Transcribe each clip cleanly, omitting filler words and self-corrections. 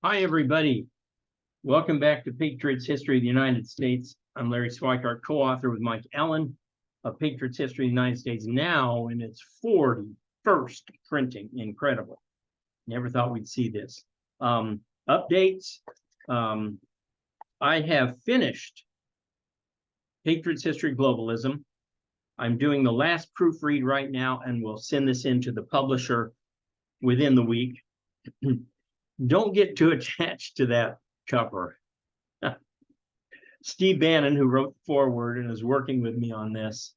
Hi, everybody. Welcome back to Patriot's History of the United States. I'm Larry Swikart, co-author with Mike Allen of Patriot's History of the United States, now in its 41st printing. Incredible. Never thought we'd see this. Updates. I have finished Patriot's History of Globalism. I'm doing the last proofread right now, and we'll send this in to the publisher within the week. Don't get too attached to that cover. Steve Bannon, who wrote the foreword and is working with me on this,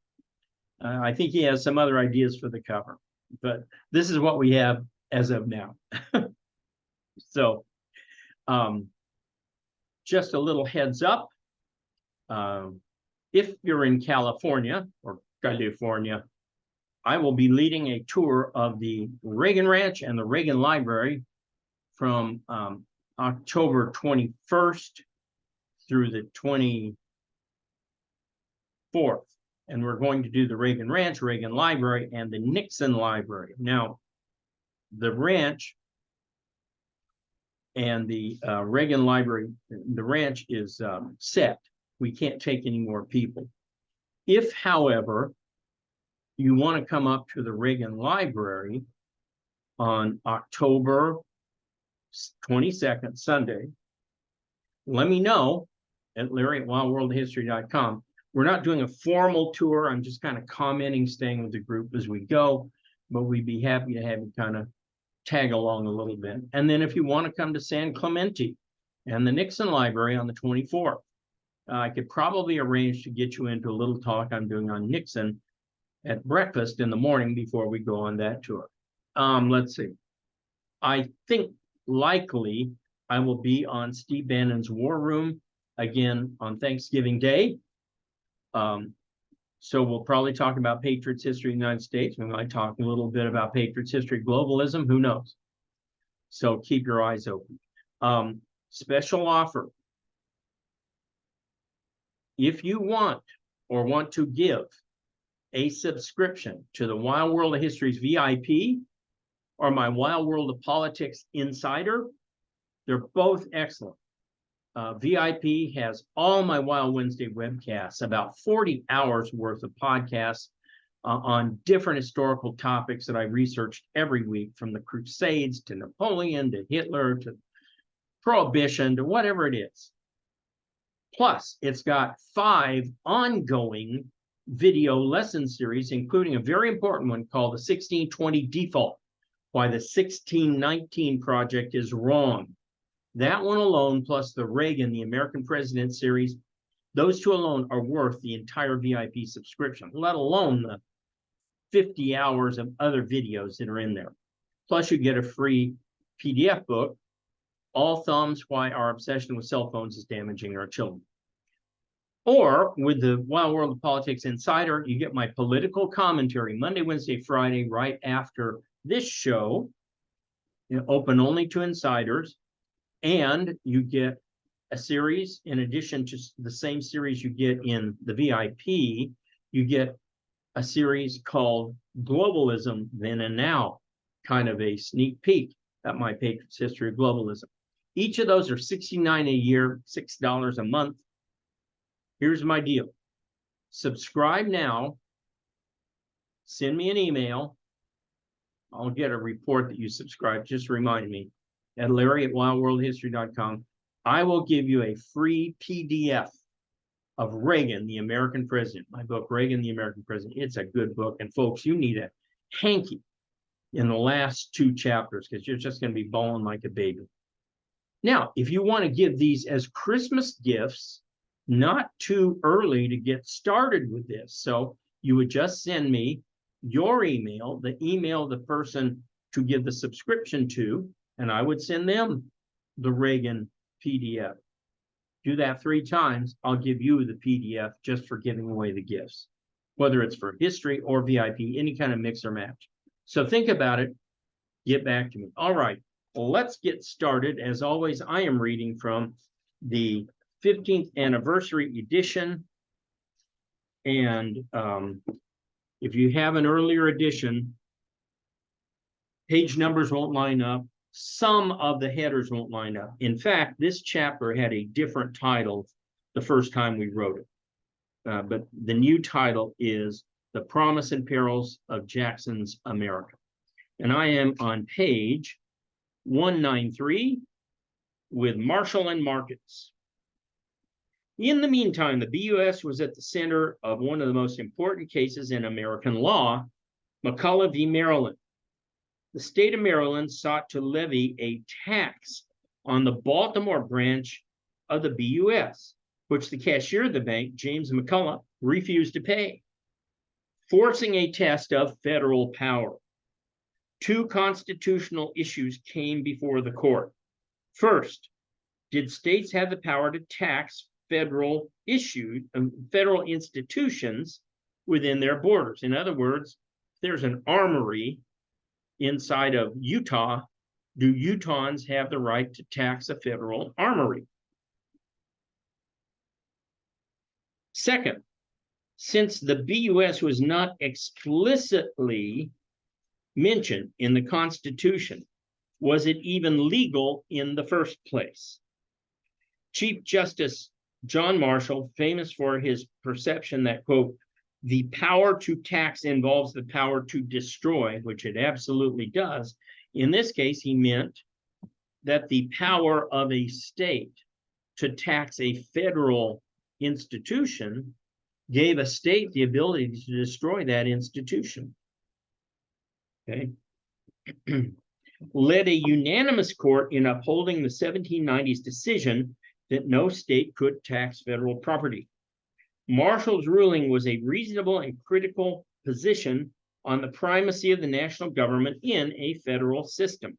I think he has some other ideas for the cover, but this is what we have as of now. So just a little heads up. If you're in California, I will be leading a tour of the Reagan Ranch and the Reagan Library from October 21st through the 24th. And we're going to do the Reagan Ranch, Reagan Library, and the Nixon Library. Now, the ranch and the Reagan Library, the ranch is set. We can't take any more people. If, however, you want to come up to the Reagan Library on October 22nd, Sunday, let me know at larry@wildworldhistory.com. We're not doing a formal tour. I'm just kind of commenting, staying with the group as we go, but we'd be happy to have you kind of tag along a little bit. And then if you want to come to San Clemente and the Nixon Library on the 24th, I could probably arrange to get you into a little talk I'm doing on Nixon at breakfast in the morning before we go on that tour. Let's see. I think likely I will be on Steve Bannon's War Room again on Thanksgiving Day. So we'll probably talk about Patriot's History of the United States. We might talk a little bit about Patriot's History of Globalism. Who knows? So keep your eyes open. Special offer. If you want to give a subscription to the Wild World of History's VIP or my Wild World of Politics Insider, they're both excellent. VIP has all my Wild Wednesday webcasts, about 40 hours worth of podcasts on different historical topics that I researched every week, from the Crusades to Napoleon to Hitler to Prohibition to whatever it is. Plus, it's got 5 ongoing video lesson series, including a very important one called the 1620 Default, Why the 1619 Project is Wrong. That one alone, plus the Reagan, the American President series, those two alone are worth the entire VIP subscription, let alone the 50 hours of other videos that are in there. Plus, you get a free PDF book, All Thumbs, Why Our Obsession with Cell Phones is Damaging Our Children. Or with the Wild World of Politics Insider, you get my political commentary Monday, Wednesday, Friday, right after this show, open only to insiders. And you get a series, in addition to the same series you get in the VIP, you get a series called Globalism Then and Now, kind of a sneak peek at my Patriot's History of Globalism. Each of those are $69 a year, $6 a month. Here's my deal. Subscribe now. Send me an email. I'll get a report that you subscribed. Just remind me. At larry@wildworldhistory.com. I will give you a free PDF of Reagan, the American President. My book, Reagan, the American President. It's a good book. And folks, you need a hanky in the last 2 chapters because you're just going to be bawling like a baby. Now, if you want to give these as Christmas gifts, not too early to get started with this. So you would just send me your email, the email of the person to give the subscription to, and I would send them the Reagan PDF. Do that 3 times, I'll give you the PDF just for giving away the gifts, whether it's for history or VIP, any kind of mix or match. So think about it, get back to me. All right, well, let's get started. As always, I am reading from the 15th anniversary edition. And if you have an earlier edition, page numbers won't line up. some of the headers won't line up. In fact, this chapter had a different title the first time we wrote it. But the new title is The Promise and Perils of Jackson's America. And I am on page 193 with Marshall and Markets. In the meantime, the BUS was at the center of one of the most important cases in American law, McCullouch v. Maryland. The state of Maryland sought to levy a tax on the Baltimore branch of the BUS, which the cashier of the bank, James McCullouch, refused to pay, forcing a test of federal power. Two constitutional issues came before the court. First, did states have the power to tax federal institutions within their borders? In other words, if there's an armory inside of Utah, do Utahns have the right to tax a federal armory? Second, since the BUS was not explicitly mentioned in the Constitution, was it even legal in the first place? Chief Justice John Marshall, famous for his perception that, quote, the power to tax involves the power to destroy, which it absolutely does. In this case, he meant that the power of a state to tax a federal institution gave a state the ability to destroy that institution. Okay. Led a unanimous court in upholding the 1790s decision that no state could tax federal property. Marshall's ruling was a reasonable and critical position on the primacy of the national government in a federal system.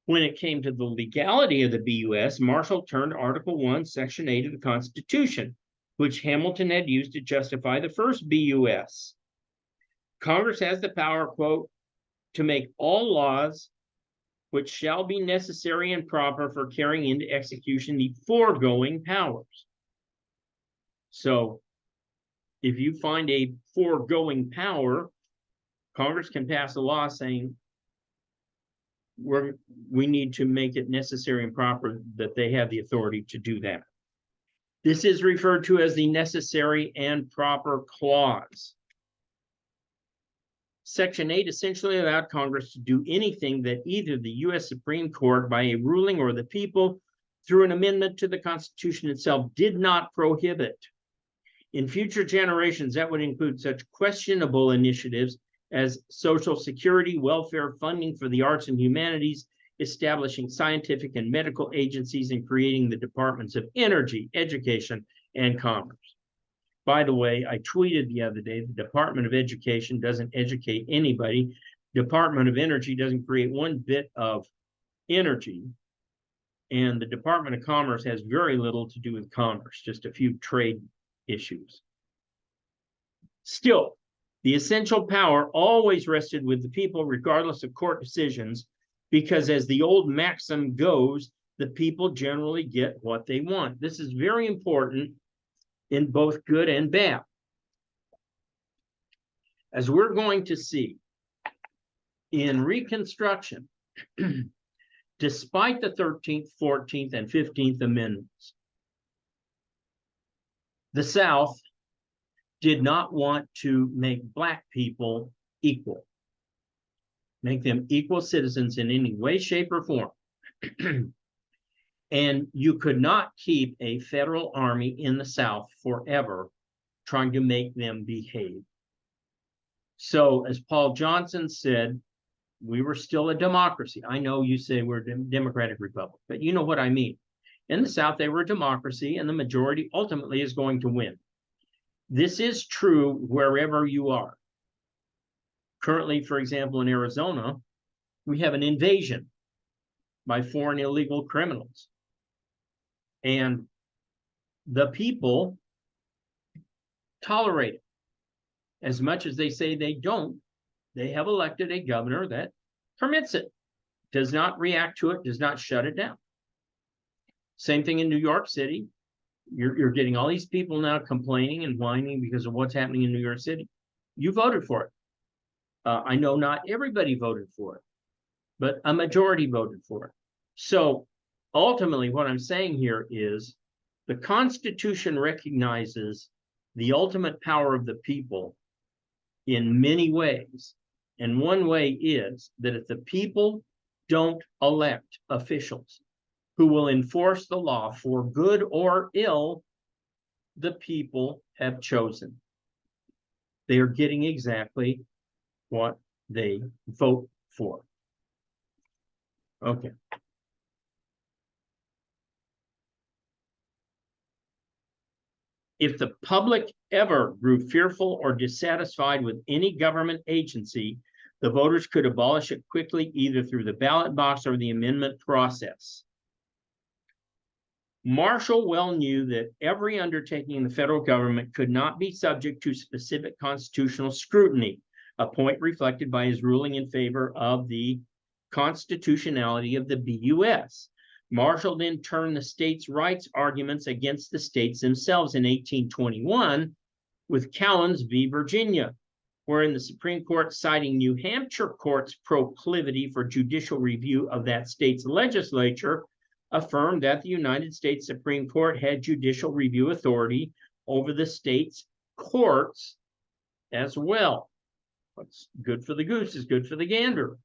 When it came to the legality of the BUS, Marshall turned to Article 1, Section 8 of the Constitution, which Hamilton had used to justify the first BUS. Congress has the power, quote, to make all laws which shall be necessary and proper for carrying into execution the foregoing powers. So if you find a foregoing power, Congress can pass a law saying we need to make it necessary and proper that they have the authority to do that. This is referred to as the necessary and proper clause. Section 8 essentially allowed Congress to do anything that either the U.S. Supreme Court by a ruling or the people through an amendment to the Constitution itself did not prohibit. In future generations, that would include such questionable initiatives as Social Security, welfare, funding for the arts and humanities, establishing scientific and medical agencies, and creating the departments of energy, education, and commerce. By the way, I tweeted the other day, the Department of Education doesn't educate anybody. Department of Energy doesn't create one bit of energy. And the Department of Commerce has very little to do with commerce, just a few trade issues. Still, the essential power always rested with the people, regardless of court decisions, because as the old maxim goes, the people generally get what they want. This is very important in both good and bad. As we're going to see, in Reconstruction, despite the 13th, 14th, and 15th Amendments, the South did not want to make Black people equal, make them equal citizens in any way, shape, or form. And you could not keep a federal army in the South forever trying to make them behave. So as Paul Johnson said, we were still a democracy. I know you say we're a democratic republic, but you know what I mean. In the South, they were a democracy, and the majority ultimately is going to win. This is true wherever you are. Currently, for example, in Arizona, we have an invasion by foreign illegal criminals. And the people tolerate it. As much as they say they don't, they have elected a governor that permits it, does not react to it, does not shut it down. Same thing in New York City. You're getting all these people now complaining and whining because of what's happening in New York City. You voted for it. I know not everybody voted for it, but a majority voted for it. So ultimately, what I'm saying here is the Constitution recognizes the ultimate power of the people in many ways. And one way is that if the people don't elect officials who will enforce the law for good or ill, the people have chosen. They are getting exactly what they vote for. Okay. If the public ever grew fearful or dissatisfied with any government agency, the voters could abolish it quickly, either through the ballot box or the amendment process. Marshall well knew that every undertaking in the federal government could not be subject to specific constitutional scrutiny, a point reflected by his ruling in favor of the constitutionality of the BUS. Marshall then turned the states' rights arguments against the states themselves in 1821 with Callens v. Virginia, wherein the Supreme Court, citing New Hampshire court's proclivity for judicial review of that state's legislature, affirmed that the United States Supreme Court had judicial review authority over the state's courts as well. What's good for the goose is good for the gander.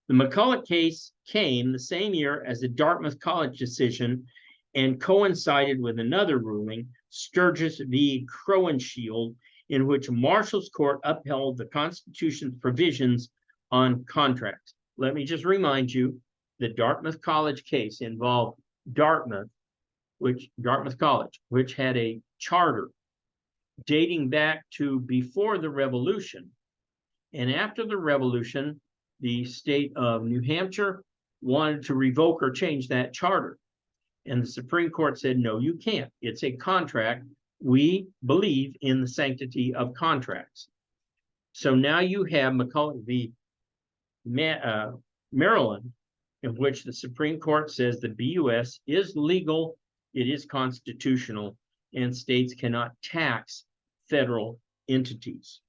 The McCullouch case came the same year as the Dartmouth College decision and coincided with another ruling, Sturgis v. Crowenshield, in which Marshall's court upheld the Constitution's provisions on contracts. Let me just remind you, the Dartmouth College case involved Dartmouth College, which had a charter dating back to before the Revolution. And after the Revolution, the state of New Hampshire wanted to revoke or change that charter. And the Supreme Court said, no, you can't. It's a contract. We believe in the sanctity of contracts. So now you have McCullouch v. Maryland, in which the Supreme Court says the BUS is legal, it is constitutional, and states cannot tax federal entities.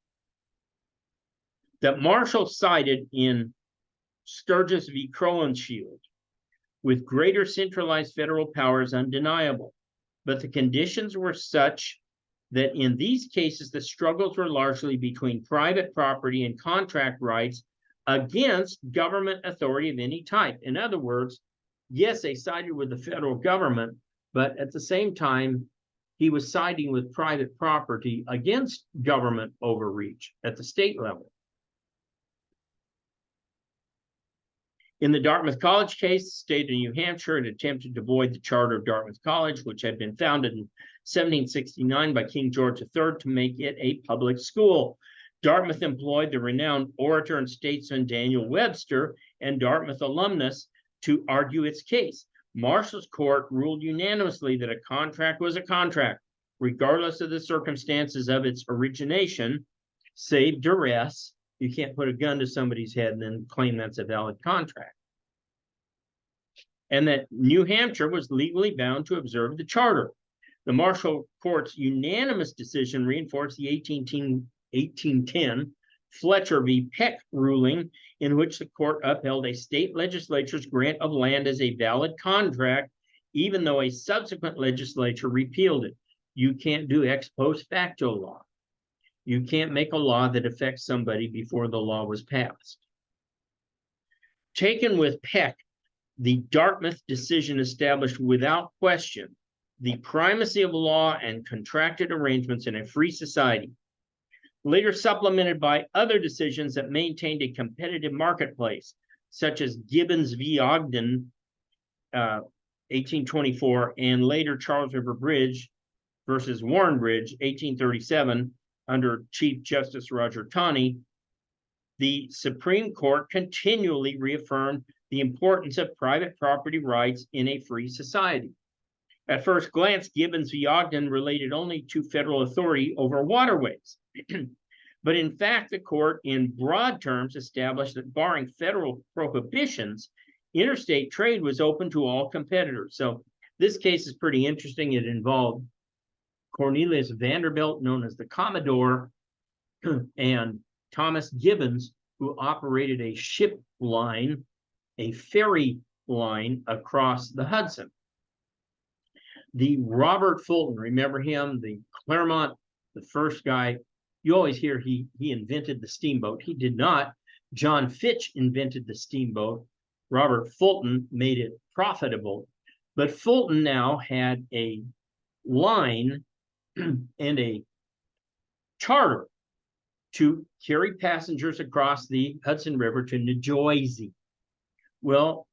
That Marshall cited in Sturgis v. Crowenshield, with greater centralized federal powers undeniable, but the conditions were such that in these cases the struggles were largely between private property and contract rights against government authority of any type. In other words, yes, they sided with the federal government, but at the same time, he was siding with private property against government overreach at the state level. In the Dartmouth College case, the state of New Hampshire had attempted to void the charter of Dartmouth College, which had been founded in 1769 by King George III, to make it a public school. Dartmouth employed the renowned orator and statesman Daniel Webster, and Dartmouth alumnus, to argue its case. Marshall's court ruled unanimously that a contract was a contract, regardless of the circumstances of its origination, save duress. You can't put a gun to somebody's head and then claim that's a valid contract. And that New Hampshire was legally bound to observe the charter. The Marshall Court's unanimous decision reinforced the 1810 Fletcher v. Peck ruling, in which the court upheld a state legislature's grant of land as a valid contract, even though a subsequent legislature repealed it. You can't do ex post facto law. You can't make a law that affects somebody before the law was passed. Taken with Peck, the Dartmouth decision established without question the primacy of law and contracted arrangements in a free society, later supplemented by other decisions that maintained a competitive marketplace, such as Gibbons v. Ogden, 1824, and later Charles River Bridge versus Warren Bridge, 1837, under Chief Justice Roger Taney. The Supreme Court continually reaffirmed the importance of private property rights in a free society. At first glance, Gibbons v. Ogden related only to federal authority over waterways. But in fact, the court, in broad terms, established that barring federal prohibitions, interstate trade was open to all competitors. So this case is pretty interesting. It involved Cornelius Vanderbilt, known as the Commodore, and Thomas Gibbons, who operated a ship line, a ferry line across the Hudson. The Robert Fulton, remember him, the Claremont, the first guy, you always hear he invented the steamboat. He did not. John Fitch invented the steamboat. Robert Fulton made it profitable. But Fulton now had a line and a charter to carry passengers across the Hudson River to New Jersey. Well,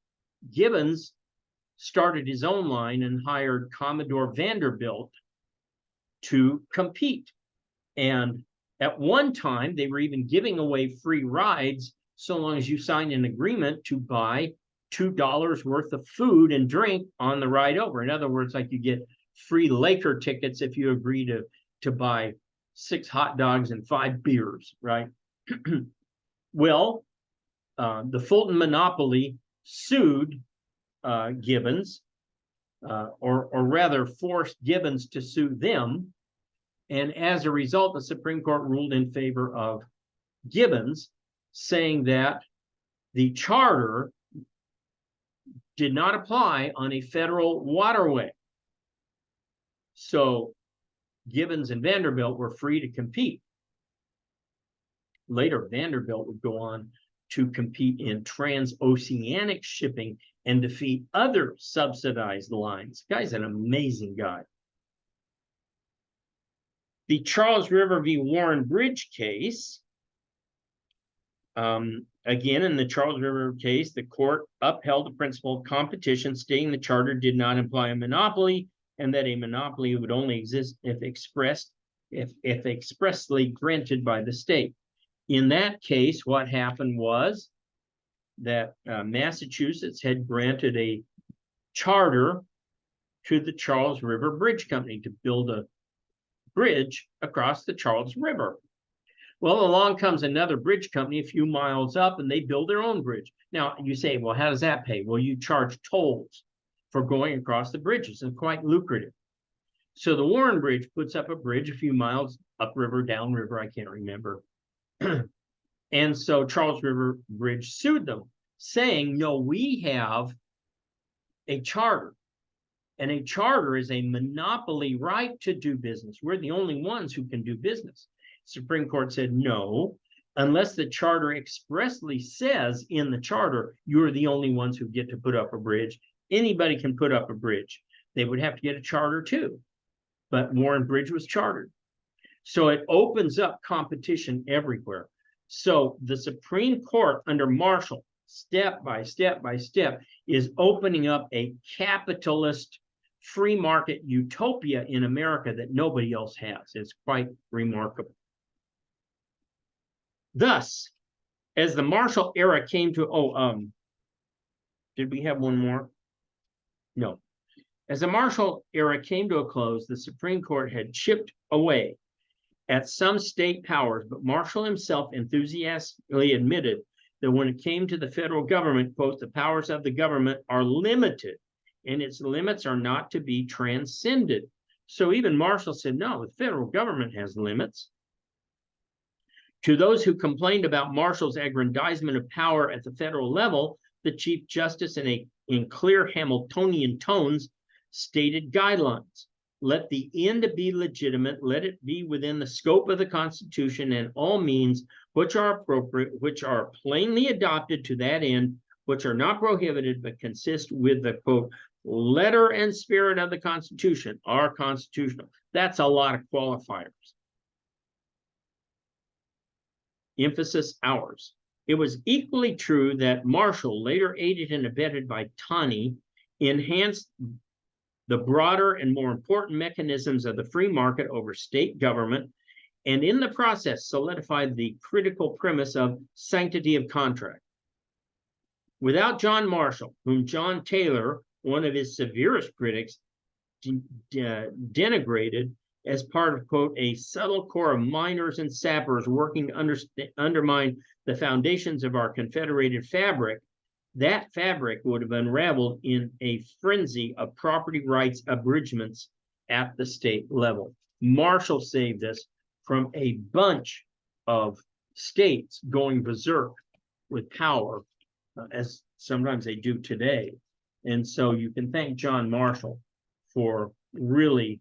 Gibbons started his own line and hired Commodore Vanderbilt to compete. And at one time, they were even giving away free rides so long as you signed an agreement to buy $2 worth of food and drink on the ride over. In other words, like you get free Laker tickets if you agree to buy 6 hot dogs and 5 beers, right? Well, the Fulton monopoly sued Gibbons, or rather forced Gibbons to sue them. And as a result, the Supreme Court ruled in favor of Gibbons, saying that the charter did not apply on a federal waterway. So Gibbons and Vanderbilt were free to compete. Later, Vanderbilt would go on to compete in transoceanic shipping and defeat other subsidized lines. The guy's an amazing guy. The Charles River v. Warren Bridge case, again, in the Charles River case, the court upheld the principle of competition, stating the charter did not imply a monopoly and that a monopoly would only exist if expressly granted by the state. In that case, what happened was that Massachusetts had granted a charter to the Charles River Bridge Company to build a bridge across the Charles River. Well, along comes another bridge company a few miles up, and they build their own bridge. Now, you say, well, how does that pay? Well, you charge tolls for going across the bridges, and quite lucrative. So the Warren Bridge puts up a bridge a few miles upriver, downriver, I can't remember. And so Charles River Bridge sued them, saying, no, we have a charter. And a charter is a monopoly right to do business. We're the only ones who can do business. Supreme Court said, no, unless the charter expressly says in the charter, you're the only ones who get to put up a bridge. Anybody can put up a bridge. They would have to get a charter too. But Warren Bridge was chartered. So it opens up competition everywhere. So the Supreme Court under Marshall, step by step by step, is opening up a capitalist free market utopia in America that nobody else has. It's quite remarkable. Thus, as the Marshall era came to, did we have one more? No. As the Marshall era came to a close, the Supreme Court had chipped away at some state powers, but Marshall himself enthusiastically admitted that when it came to the federal government, quote, the powers of the government are limited and its limits are not to be transcended. So even Marshall said, no, the federal government has limits. To those who complained about Marshall's aggrandizement of power at the federal level, the Chief Justice in clear Hamiltonian tones stated guidelines. Let the end be legitimate, let it be within the scope of the Constitution and all means which are appropriate, which are plainly adopted to that end, which are not prohibited, but consist with the, quote, letter and spirit of the Constitution, are constitutional. That's a lot of qualifiers. Emphasis ours. It was equally true that Marshall, later aided and abetted by Taney, enhanced the broader and more important mechanisms of the free market over state government, and in the process solidified the critical premise of sanctity of contract. Without John Marshall, whom John Taylor, one of his severest critics, denigrated as part of, quote, a subtle core of miners and sappers working to undermine the foundations of our confederated fabric, that fabric would have unraveled in a frenzy of property rights abridgments at the state level. Marshall saved us from a bunch of states going berserk with power, as sometimes they do today. And so you can thank John Marshall for really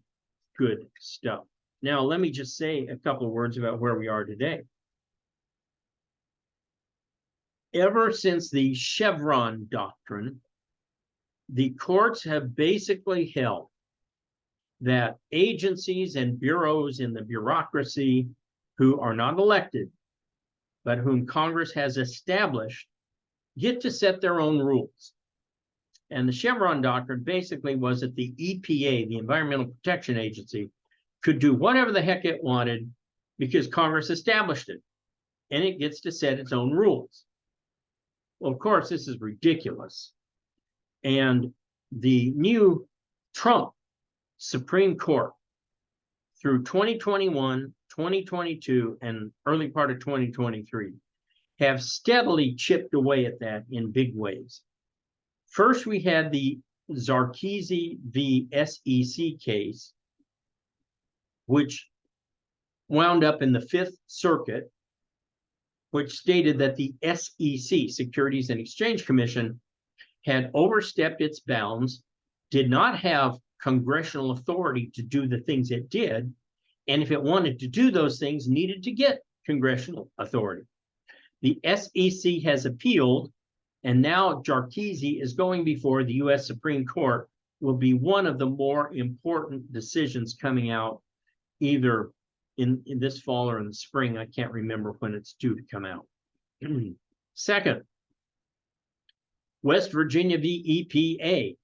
good stuff. Now, let me just say a couple of words about where we are today. Ever since the Chevron doctrine, the courts have basically held that agencies and bureaus in the bureaucracy who are not elected, but whom Congress has established, get to set their own rules. And the Chevron doctrine basically was that the EPA, the Environmental Protection Agency, could do whatever the heck it wanted because Congress established it, and it gets to set its own rules. Well, of course, this is ridiculous. And the new Trump Supreme Court through 2021, 2022, and early part of 2023 have steadily chipped away at that in big ways. First, we had the Zarkezy v. SEC case, which wound up in the Fifth Circuit, which stated that the SEC, Securities and Exchange Commission, had overstepped its bounds, did not have congressional authority to do the things it did, and if it wanted to do those things, needed to get congressional authority. The SEC has appealed, and now Zarkezy is going before the U.S. Supreme Court, will be one of the more important decisions coming out either in this fall or in the spring. I can't remember when it's due to come out. Second, West Virginia v. EPA.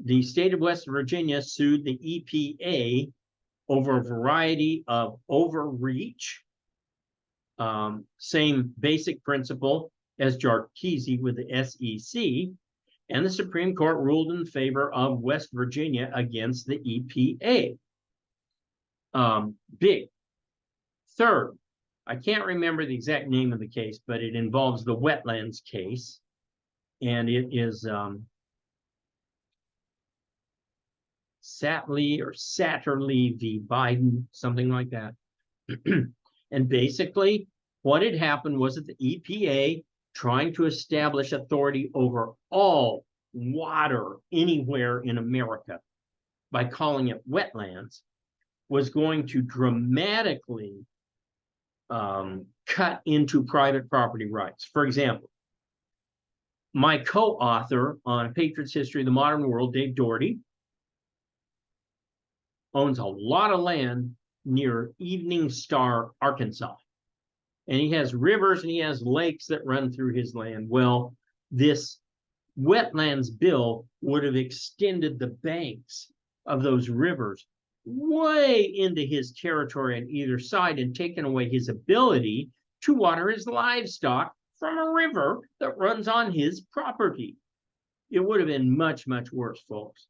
The state of West Virginia sued the EPA over a variety of overreach. Same basic principle as Zarkezy with the SEC, and the Supreme Court ruled in favor of West Virginia against the EPA. Big. Third, I can't remember the exact name of the case, but it involves the wetlands case, and it is Satterley v. Biden, something like that. And basically, what had happened was that the EPA, trying to establish authority over all water anywhere in America by calling it wetlands, was going to dramatically cut into private property rights. For example, my co-author on Patriot's History of the Modern World, Dave Doherty, owns a lot of land near Evening Star, Arkansas. And he has rivers and he has lakes that run through his land. Well, this wetlands bill would have extended the banks of those rivers way into his territory on either side and taken away his ability to water his livestock from a river that runs on his property. It would have been much, much worse, folks.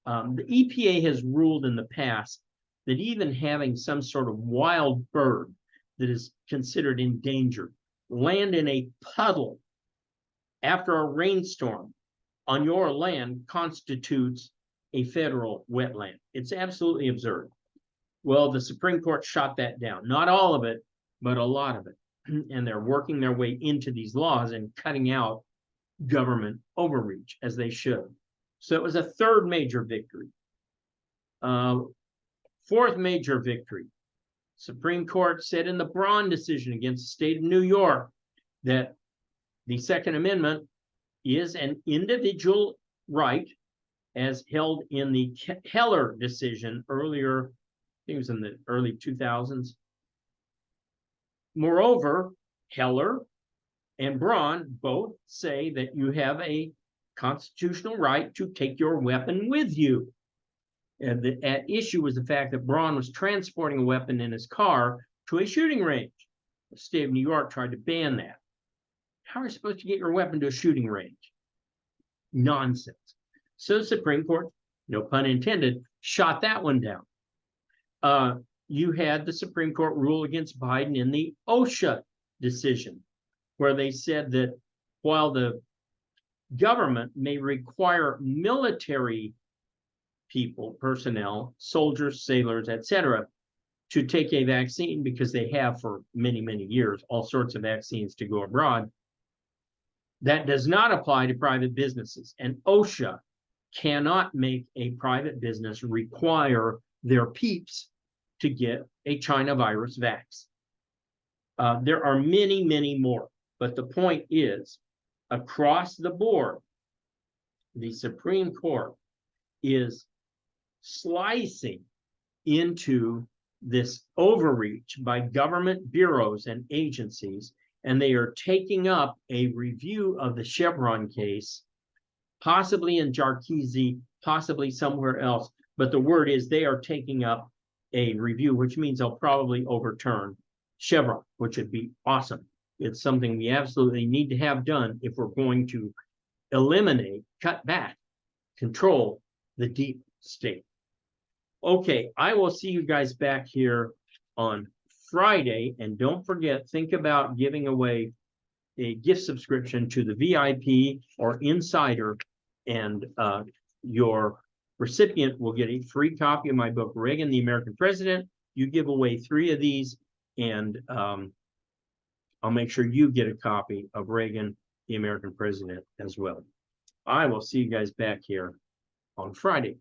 The EPA has ruled in the past that even having some sort of wild bird that is considered endangered land in a puddle after a rainstorm on your land constitutes a federal wetland. It's absolutely absurd. Well, the Supreme Court shot that down. Not all of it, but a lot of it. And they're working their way into these laws and cutting out government overreach, as they should. So it was a third major victory. Fourth major victory. Supreme Court said in the Braun decision against the state of New York that the Second Amendment is an individual right, as held in the Heller decision earlier, I think it was in the early 2000s. Moreover, Heller and Braun both say that you have a constitutional right to take your weapon with you. And at issue was the fact that Braun was transporting a weapon in his car to a shooting range. The state of New York tried to ban that. How are you supposed to get your weapon to a shooting range? Nonsense. So the Supreme Court, no pun intended, shot that one down. You had the Supreme Court rule against Biden in the OSHA decision, where they said that while the government may require military people, personnel, soldiers, sailors, etc., to take a vaccine, because they have for many, many years, all sorts of vaccines to go abroad. That does not apply to private businesses. And OSHA cannot make a private business require their peeps to get a China virus vax. There are many, many more. But the point is, across the board, the Supreme Court is slicing into this overreach by government bureaus and agencies, and they are taking up a review of the Chevron case, possibly in Jarkizi, possibly somewhere else. But the word is they are taking up a review, which means they'll probably overturn Chevron, which would be awesome. It's something we absolutely need to have done if we're going to eliminate, cut back, control the deep state. Okay, I will see you guys back here on Friday. And don't forget, think about giving away a gift subscription to the VIP or Insider, and your recipient will get a free copy of my book, Reagan, the American President. You give away 3 of these, and I'll make sure you get a copy of Reagan, the American President as well. I will see you guys back here on Friday.